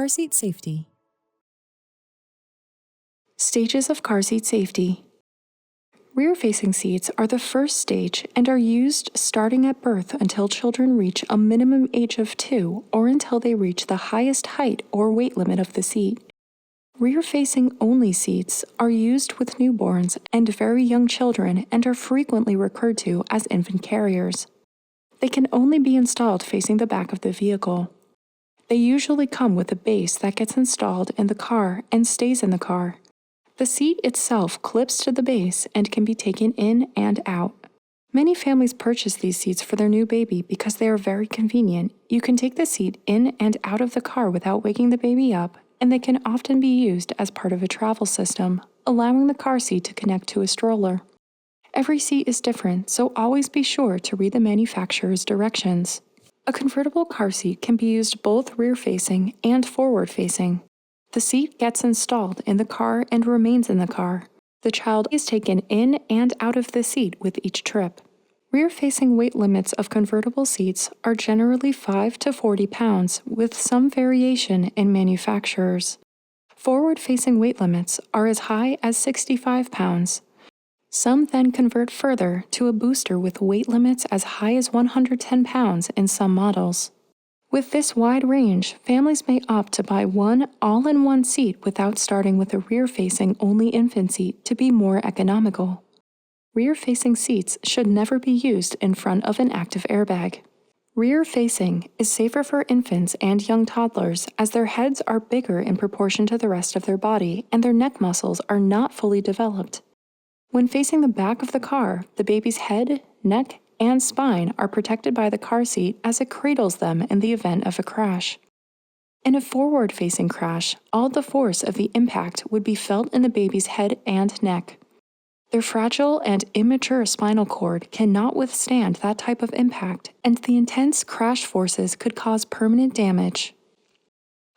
Car seat safety. Stages of car seat safety. Rear-facing seats are the first stage and are used starting at birth until children reach a minimum age of 2 or until they reach the highest height or weight limit of the seat. Rear-facing only seats are used with newborns and very young children and are frequently referred to as infant carriers. They can only be installed facing the back of the vehicle. They usually come with a base that gets installed in the car and stays in the car. The seat itself clips to the base and can be taken in and out. Many families purchase these seats for their new baby because they are very convenient. You can take the seat in and out of the car without waking the baby up, and they can often be used as part of a travel system, allowing the car seat to connect to a stroller. Every seat is different, so always be sure to read the manufacturer's directions. A convertible car seat can be used both rear-facing and forward-facing. The seat gets installed in the car and remains in the car. The child is taken in and out of the seat with each trip. Rear-facing weight limits of convertible seats are generally 5 to 40 pounds, with some variation in manufacturers. Forward-facing weight limits are as high as 65 pounds. Some then convert further to a booster with weight limits as high as 110 pounds in some models. With this wide range, families may opt to buy one all-in-one seat without starting with a rear-facing only infant seat to be more economical. Rear-facing seats should never be used in front of an active airbag. Rear-facing is safer for infants and young toddlers as their heads are bigger in proportion to the rest of their body and their neck muscles are not fully developed. When facing the back of the car, the baby's head, neck, and spine are protected by the car seat as it cradles them in the event of a crash. In a forward-facing crash, all the force of the impact would be felt in the baby's head and neck. Their fragile and immature spinal cord cannot withstand that type of impact, and the intense crash forces could cause permanent damage.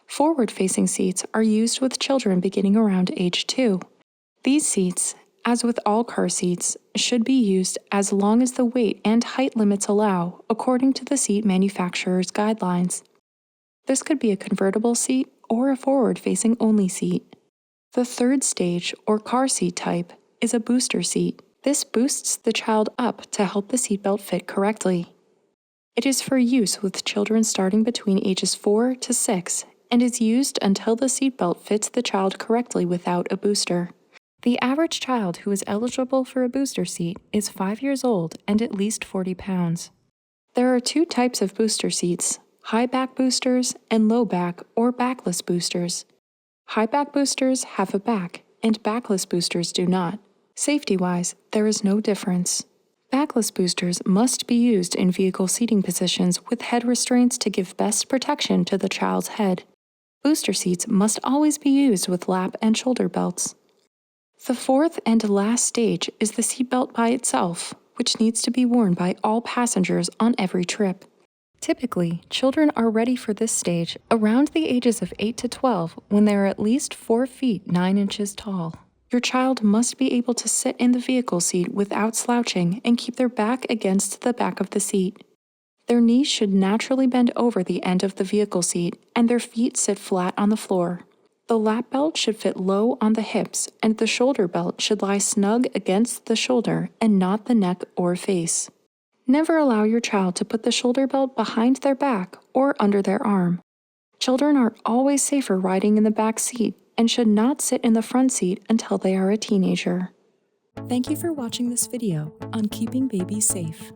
Forward-facing seats are used with children beginning around age 2. These seats, as with all car seats, should be used as long as the weight and height limits allow, according to the seat manufacturer's guidelines. This could be a convertible seat or a forward-facing only seat. The third stage, or car seat type, is a booster seat. This boosts the child up to help the seatbelt fit correctly. It is for use with children starting between ages 4 to 6 and is used until the seatbelt fits the child correctly without a booster. The average child who is eligible for a booster seat is 5 years old and at least 40 pounds. There are two types of booster seats, high back boosters and low back or backless boosters. High back boosters have a back and backless boosters do not. Safety-wise, there is no difference. Backless boosters must be used in vehicle seating positions with head restraints to give best protection to the child's head. Booster seats must always be used with lap and shoulder belts. The fourth and last stage is the seatbelt by itself, which needs to be worn by all passengers on every trip. Typically, children are ready for this stage around the ages of 8 to 12 when they are at least 4 feet 9 inches tall. Your child must be able to sit in the vehicle seat without slouching and keep their back against the back of the seat. Their knees should naturally bend over the end of the vehicle seat and their feet sit flat on the floor. The lap belt should fit low on the hips, and the shoulder belt should lie snug against the shoulder and not the neck or face. Never allow your child to put the shoulder belt behind their back or under their arm. Children are always safer riding in the back seat and should not sit in the front seat until they are a teenager. Thank you for watching this video on keeping babies safe.